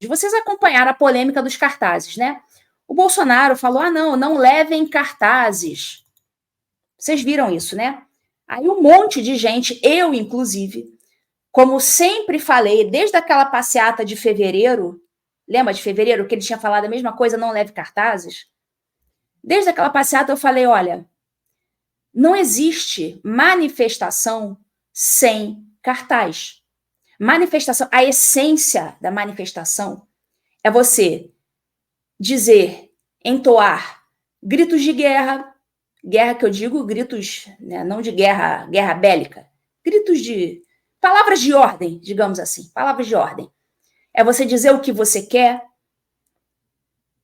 Vocês acompanharam a polêmica dos cartazes, né? O Bolsonaro falou, não levem cartazes. Vocês viram isso, né? Aí um monte de gente, eu inclusive, como sempre falei, desde aquela passeata de fevereiro, lembra de fevereiro que ele tinha falado a mesma coisa, não leve cartazes? Desde aquela passeata eu falei, olha, não existe manifestação sem cartaz. Manifestação, a essência da manifestação é você dizer, entoar gritos de guerra, guerra que eu digo, gritos, né, não de guerra bélica, gritos de palavras de ordem, digamos assim, palavras de ordem. É você dizer o que você quer,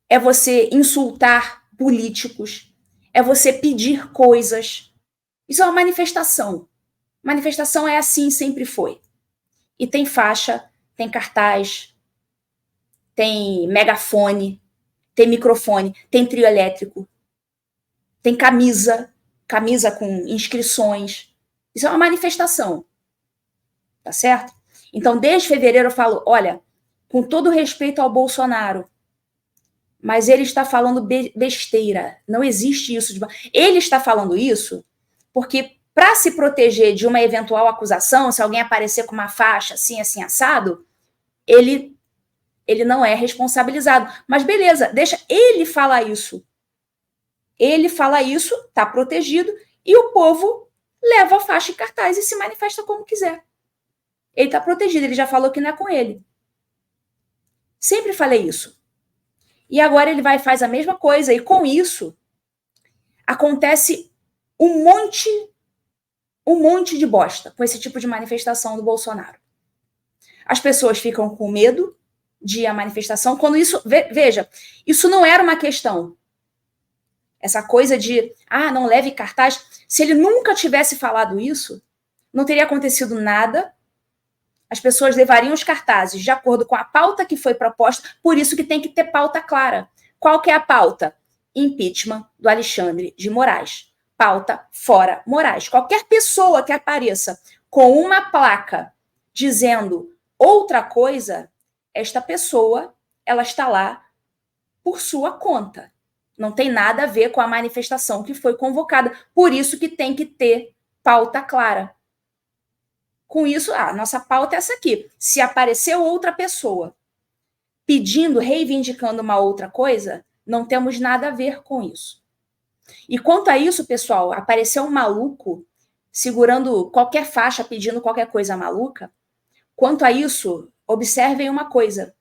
é você insultar políticos, é você pedir coisas. Isso é uma manifestação. Manifestação é assim, sempre foi. E tem faixa, tem cartaz, tem megafone, tem microfone, tem trio elétrico, tem camisa com inscrições. Isso é uma manifestação. Tá certo? Então, desde fevereiro eu falo, olha, com todo respeito ao Bolsonaro, mas ele está falando besteira. Não existe isso. Ele está falando isso porque, para se proteger de uma eventual acusação, se alguém aparecer com uma faixa assim, assim, assado, ele não é responsabilizado. Mas beleza, deixa ele falar isso. Ele fala isso, está protegido, e o povo leva a faixa e cartaz e se manifesta como quiser. Ele está protegido, ele já falou que não é com ele. Sempre falei isso. E agora ele vai e faz a mesma coisa, e com isso acontece um monte de bosta com esse tipo de manifestação do Bolsonaro. As pessoas ficam com medo de ir à manifestação, quando isso, veja, isso não era uma questão. Essa coisa de, não leve cartaz, se ele nunca tivesse falado isso, não teria acontecido nada, as pessoas levariam os cartazes de acordo com a pauta que foi proposta, por isso que tem que ter pauta clara. Qual que é a pauta? Impeachment do Alexandre de Moraes. Pauta fora Moraes. Qualquer pessoa que apareça com uma placa dizendo outra coisa, esta pessoa, ela está lá por sua conta. Não tem nada a ver com a manifestação que foi convocada. Por isso que tem que ter pauta clara. Com isso, a nossa pauta é essa aqui. Se apareceu outra pessoa pedindo, reivindicando uma outra coisa, não temos nada a ver com isso. E quanto a isso, pessoal, apareceu um maluco segurando qualquer faixa, pedindo qualquer coisa maluca. Quanto a isso, observem uma coisa.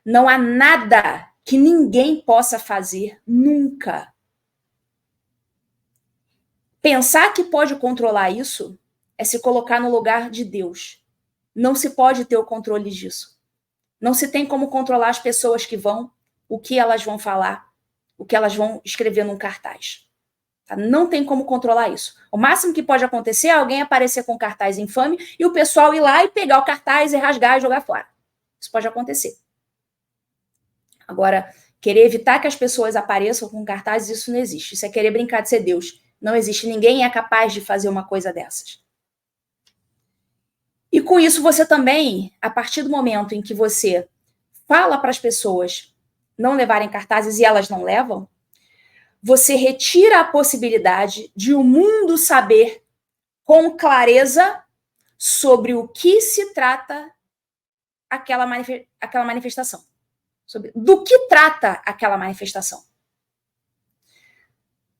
Não há nada que ninguém possa fazer nunca. Pensar que pode controlar isso é se colocar no lugar de Deus. Não se pode ter o controle disso. Não se tem como controlar as pessoas que vão, o que elas vão falar, o que elas vão escrever num cartaz. Tá? Não tem como controlar isso. O máximo que pode acontecer é alguém aparecer com um cartaz infame e o pessoal ir lá e pegar o cartaz e rasgar e jogar fora. Isso pode acontecer. Agora, querer evitar que as pessoas apareçam com cartazes, isso não existe. Isso é querer brincar de ser Deus. Não existe. Ninguém é capaz de fazer uma coisa dessas. E com isso você também, a partir do momento em que você fala para as pessoas não levarem cartazes e elas não levam, você retira a possibilidade de o mundo saber com clareza sobre o que se trata aquela manifestação. Do que trata aquela manifestação.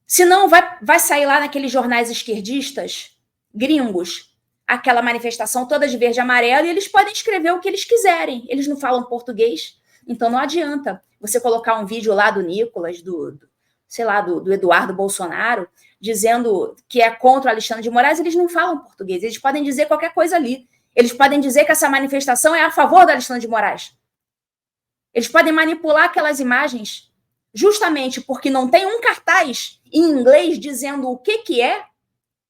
Senão vai sair lá naqueles jornais esquerdistas, gringos, aquela manifestação toda de verde e amarelo, e eles podem escrever o que eles quiserem. Eles não falam português, então não adianta você colocar um vídeo lá do Nicolas, do Eduardo Bolsonaro, dizendo que é contra o Alexandre de Moraes. Eles não falam português, eles podem dizer qualquer coisa ali. Eles podem dizer que essa manifestação é a favor do Alexandre de Moraes. Eles podem manipular aquelas imagens justamente porque não tem um cartaz em inglês dizendo o que é.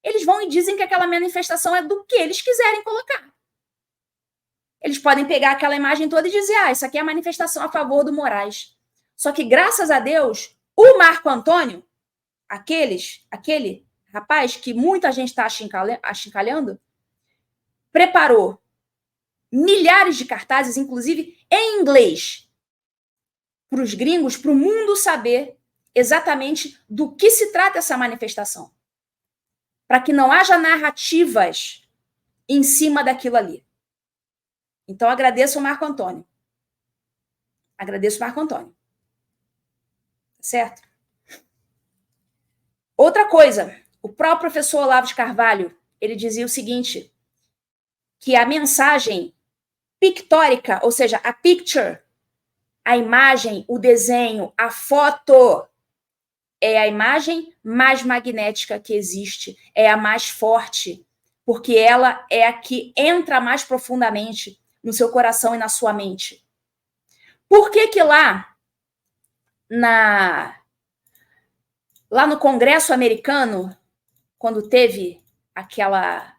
Eles vão e dizem que aquela manifestação é do que eles quiserem colocar. Eles podem pegar aquela imagem toda e dizer, isso aqui é a manifestação a favor do Moraes. Só que, graças a Deus, o Marco Antônio, aquele rapaz que muita gente está achincalhando, preparou milhares de cartazes, inclusive em inglês, para os gringos, para o mundo saber exatamente do que se trata essa manifestação. Para que não haja narrativas em cima daquilo ali. Então, agradeço ao Marco Antônio. Agradeço ao Marco Antônio. Certo? Outra coisa, o próprio professor Olavo de Carvalho, ele dizia o seguinte, que a mensagem pictórica, ou seja, a picture, a imagem, o desenho, a foto, é a imagem mais magnética que existe, é a mais forte, porque ela é a que entra mais profundamente no seu coração e na sua mente. Por que que lá no Congresso americano, quando teve aquela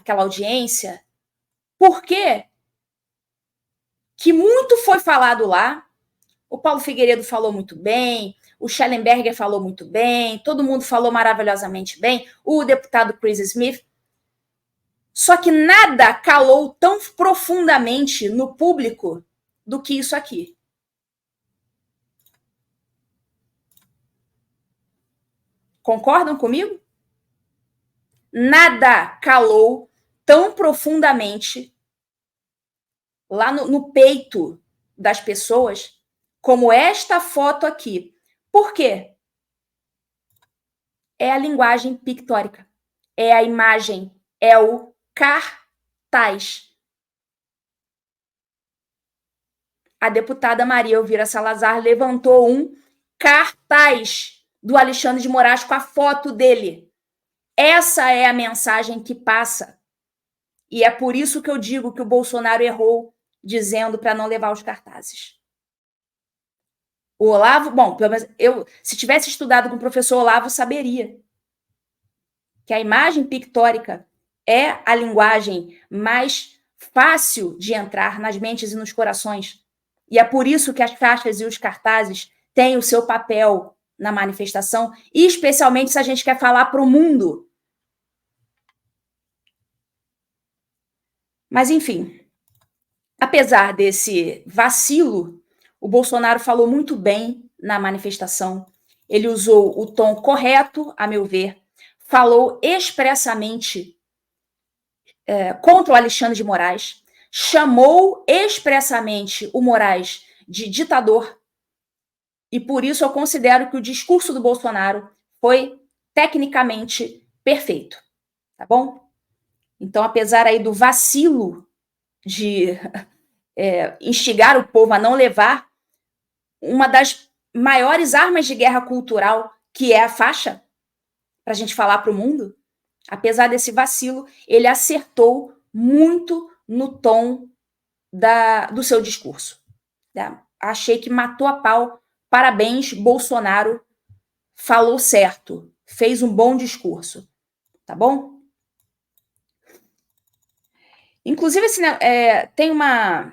audiência, por que muito foi falado lá? O Paulo Figueiredo falou muito bem, o Schellenberger falou muito bem, todo mundo falou maravilhosamente bem, o deputado Chris Smith. Só que nada calou tão profundamente no público do que isso aqui. Concordam comigo? Nada calou tão profundamente lá no peito das pessoas como esta foto aqui. Por quê? É a linguagem pictórica, é a imagem, é o cartaz. A deputada Maria Elvira Salazar levantou um cartaz do Alexandre de Moraes com a foto dele. Essa é a mensagem que passa. E é por isso que eu digo que o Bolsonaro errou dizendo para não levar os cartazes. O Olavo, bom, pelo menos se tivesse estudado com o professor Olavo, saberia que a imagem pictórica é a linguagem mais fácil de entrar nas mentes e nos corações. E é por isso que as faixas e os cartazes têm o seu papel na manifestação, e especialmente se a gente quer falar para o mundo. Mas, enfim, apesar desse vacilo, o Bolsonaro falou muito bem na manifestação. Ele usou o tom correto, a meu ver, falou expressamente contra o Alexandre de Moraes, chamou expressamente o Moraes de ditador, e por isso eu considero que o discurso do Bolsonaro foi tecnicamente perfeito, tá bom? Então, apesar aí do vacilo de instigar o povo a não levar uma das maiores armas de guerra cultural, que é a faixa, para a gente falar para o mundo, apesar desse vacilo, ele acertou muito no tom do seu discurso. Achei que matou a pau. Parabéns, Bolsonaro, falou certo, fez um bom discurso, tá bom? Inclusive, tem uma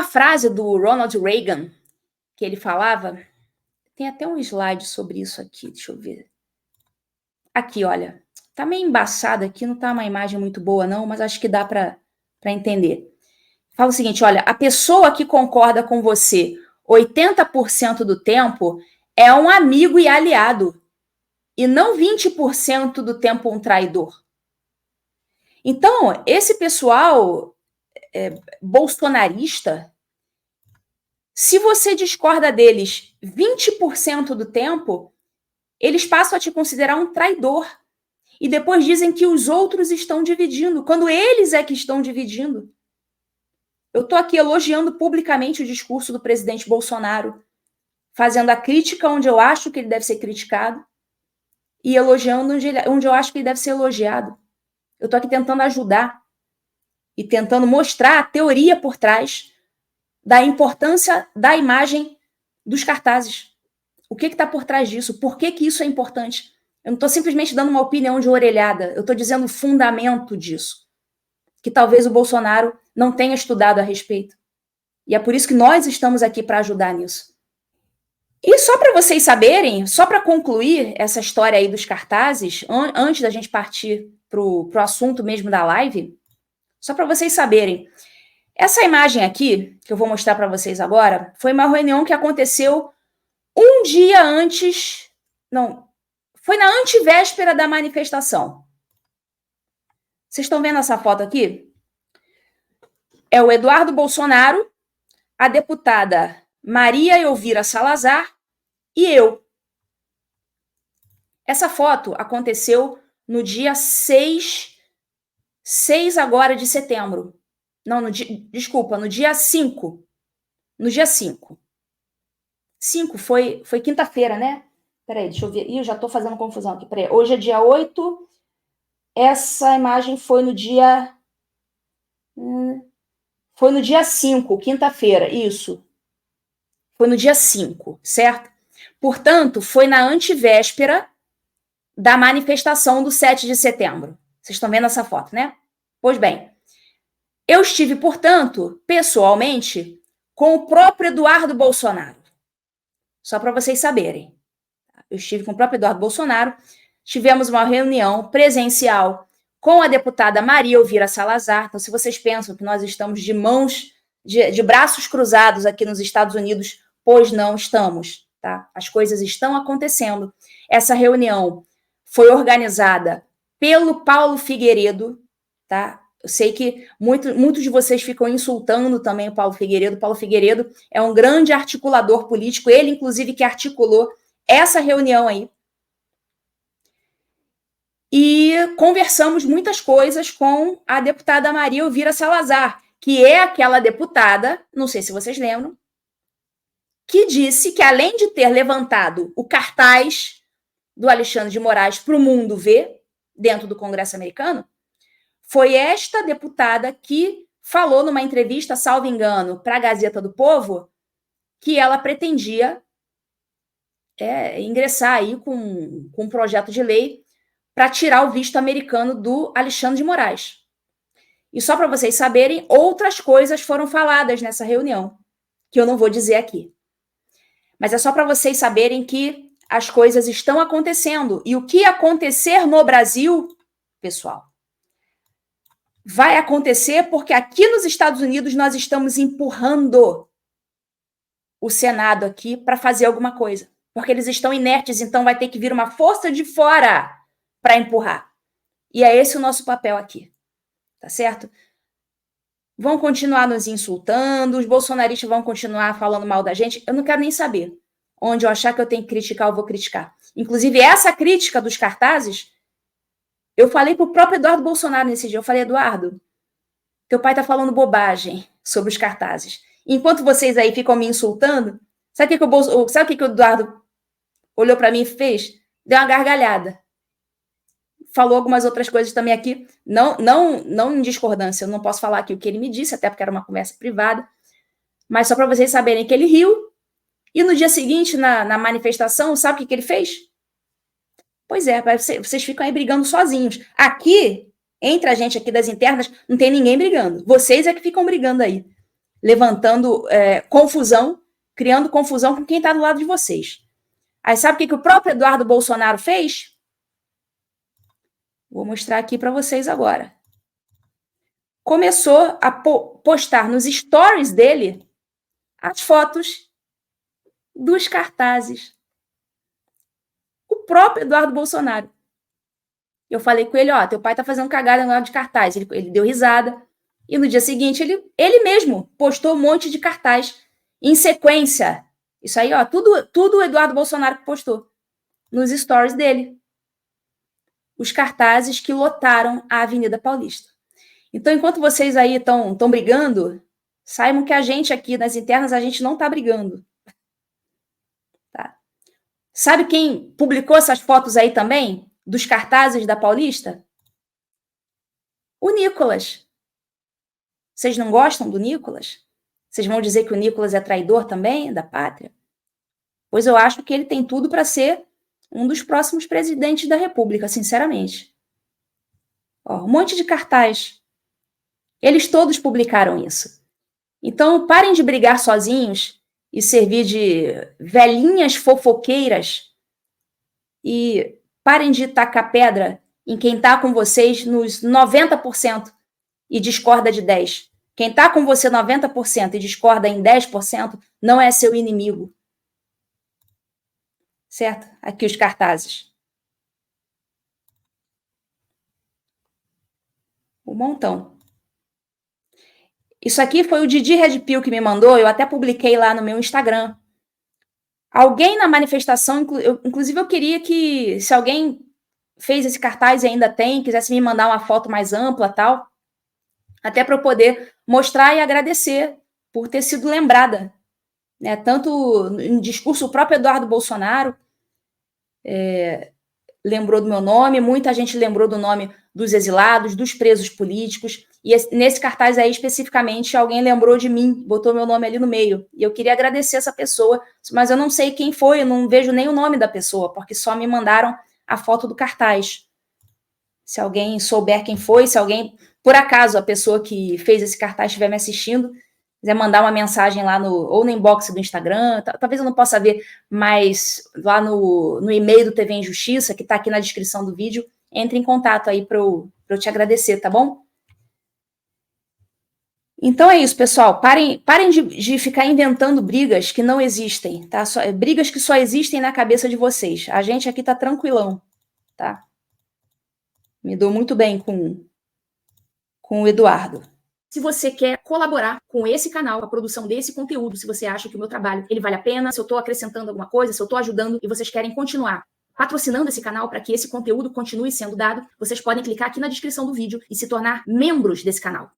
frase do Ronald Reagan que ele falava, tem até um slide sobre isso aqui, deixa eu ver. Aqui, olha, tá meio embaçado aqui, não tá uma imagem muito boa não, mas acho que dá para entender. Fala o seguinte, olha, a pessoa que concorda com você 80% do tempo é um amigo e aliado, e não 20% do tempo um traidor. Então, esse pessoal bolsonarista, se você discorda deles 20% do tempo, eles passam a te considerar um traidor. E depois dizem que os outros estão dividindo, quando eles é que estão dividindo. Eu estou aqui elogiando publicamente o discurso do presidente Bolsonaro, fazendo a crítica onde eu acho que ele deve ser criticado e elogiando onde eu acho que ele deve ser elogiado. Eu estou aqui tentando ajudar e tentando mostrar a teoria por trás da importância da imagem dos cartazes. O que está por trás disso? Por que isso é importante? Eu não estou simplesmente dando uma opinião de orelhada, eu estou dizendo o fundamento disso, que talvez o Bolsonaro não tenha estudado a respeito. E é por isso que nós estamos aqui para ajudar nisso. E só para vocês saberem, só para concluir essa história aí dos cartazes, antes da gente partir para o assunto mesmo da live, Só para vocês saberem. Essa imagem aqui, que eu vou mostrar para vocês agora, foi uma reunião que aconteceu um dia antes... Não, foi na antevéspera da manifestação. Vocês estão vendo essa foto aqui? É o Eduardo Bolsonaro, a deputada Maria Elvira Salazar e eu. Essa foto aconteceu no dia 6 agora de setembro. Não, desculpa, no dia 5. No dia 5. 5 foi quinta-feira, né? Peraí, deixa eu ver. Ih, eu já tô fazendo confusão aqui. Peraí. Hoje é dia 8. Essa imagem foi no dia... Foi no dia 5, quinta-feira, isso. Foi no dia 5, certo? Portanto, foi na antevéspera da manifestação do 7 de setembro. Vocês estão vendo essa foto, né? Pois bem, eu estive, portanto, pessoalmente, com o próprio Eduardo Bolsonaro. Só para vocês saberem. Eu estive com o próprio Eduardo Bolsonaro, tivemos uma reunião presencial com a deputada Maria Elvira Salazar. Então, se vocês pensam que nós estamos de mãos, de braços cruzados aqui nos Estados Unidos, pois não estamos, tá? As coisas estão acontecendo. Essa reunião foi organizada pelo Paulo Figueiredo, tá? Eu sei que muitos de vocês ficam insultando também o Paulo Figueiredo. O Paulo Figueiredo é um grande articulador político, ele, inclusive, que articulou essa reunião aí. E conversamos muitas coisas com a deputada Maria Elvira Salazar, que é aquela deputada, não sei se vocês lembram, que disse que, além de ter levantado o cartaz do Alexandre de Moraes para o mundo ver, dentro do Congresso americano, foi esta deputada que falou numa entrevista, salvo engano, para a Gazeta do Povo, que ela pretendia ingressar aí com um projeto de lei para tirar o visto americano do Alexandre de Moraes. E só para vocês saberem, outras coisas foram faladas nessa reunião, que eu não vou dizer aqui. Mas é só para vocês saberem que as coisas estão acontecendo. E o que acontecer no Brasil, pessoal, vai acontecer porque aqui nos Estados Unidos nós estamos empurrando o Senado aqui para fazer alguma coisa. Porque eles estão inertes, então vai ter que vir uma força de fora para empurrar. E é esse o nosso papel aqui. Tá certo? Vão continuar nos insultando, os bolsonaristas vão continuar falando mal da gente. Eu não quero nem saber. Onde eu achar que eu tenho que criticar, eu vou criticar. Inclusive, essa crítica dos cartazes, eu falei para o próprio Eduardo Bolsonaro nesse dia. Eu falei, Eduardo, teu pai está falando bobagem sobre os cartazes. Enquanto vocês aí ficam me insultando, sabe o que o Eduardo olhou para mim e fez? Deu uma gargalhada. Falou algumas outras coisas também aqui, não em discordância, eu não posso falar aqui o que ele me disse, até porque era uma conversa privada, mas só para vocês saberem que ele riu, e no dia seguinte, na manifestação, sabe o que ele fez? Pois é, vocês ficam aí brigando sozinhos. Aqui, entre a gente aqui das internas, não tem ninguém brigando. Vocês é que ficam brigando aí, levantando confusão, criando confusão com quem está do lado de vocês. Aí sabe o que o próprio Eduardo Bolsonaro fez? Vou mostrar aqui para vocês agora. Começou a postar nos stories dele as fotos dos cartazes. O próprio Eduardo Bolsonaro. Eu falei com ele, teu pai tá fazendo cagada no de cartaz. Ele deu risada. E no dia seguinte, ele mesmo postou um monte de cartaz em sequência. Isso aí, tudo o Eduardo Bolsonaro que postou nos stories dele. Os cartazes que lotaram a Avenida Paulista. Então, enquanto vocês aí estão brigando, saibam que a gente aqui nas internas, a gente não está brigando. Tá? Sabe quem publicou essas fotos aí também, dos cartazes da Paulista? O Nicolas. Vocês não gostam do Nicolas? Vocês vão dizer que o Nicolas é traidor também da pátria? Pois eu acho que ele tem tudo para ser um dos próximos presidentes da República, sinceramente. Um monte de cartaz. Eles todos publicaram isso. Então, parem de brigar sozinhos e servir de velhinhas fofoqueiras e parem de tacar pedra em quem está com vocês nos 90% e discorda de 10%. Quem está com você 90% e discorda em 10% não é seu inimigo. Certo? Aqui os cartazes. Um montão. Isso aqui foi o Didi Red Pill que me mandou, eu até publiquei lá no meu Instagram. Alguém na manifestação, inclusive eu queria que, se alguém fez esse cartaz e ainda tem, quisesse me mandar uma foto mais ampla, tal, até para eu poder mostrar e agradecer por ter sido lembrada, né? Tanto em discurso, o próprio Eduardo Bolsonaro lembrou do meu nome, muita gente lembrou do nome dos exilados, dos presos políticos, e nesse cartaz aí, especificamente, alguém lembrou de mim, botou meu nome ali no meio, e eu queria agradecer essa pessoa, mas eu não sei quem foi, eu não vejo nem o nome da pessoa, porque só me mandaram a foto do cartaz. Se alguém souber quem foi, se alguém, por acaso, a pessoa que fez esse cartaz estiver me assistindo, quiser mandar uma mensagem lá ou no inbox do Instagram, talvez eu não possa ver, mas lá no e-mail do TV Injustiça, que está aqui na descrição do vídeo, entre em contato aí para eu te agradecer, tá bom? Então é isso, pessoal. Parem de ficar inventando brigas que não existem, tá? Brigas que só existem na cabeça de vocês. A gente aqui tá tranquilão, tá? Me dou muito bem com o Eduardo. Se você quer colaborar com esse canal, com a produção desse conteúdo, se você acha que o meu trabalho ele vale a pena, se eu estou acrescentando alguma coisa, se eu estou ajudando e vocês querem continuar patrocinando esse canal para que esse conteúdo continue sendo dado, vocês podem clicar aqui na descrição do vídeo e se tornar membros desse canal.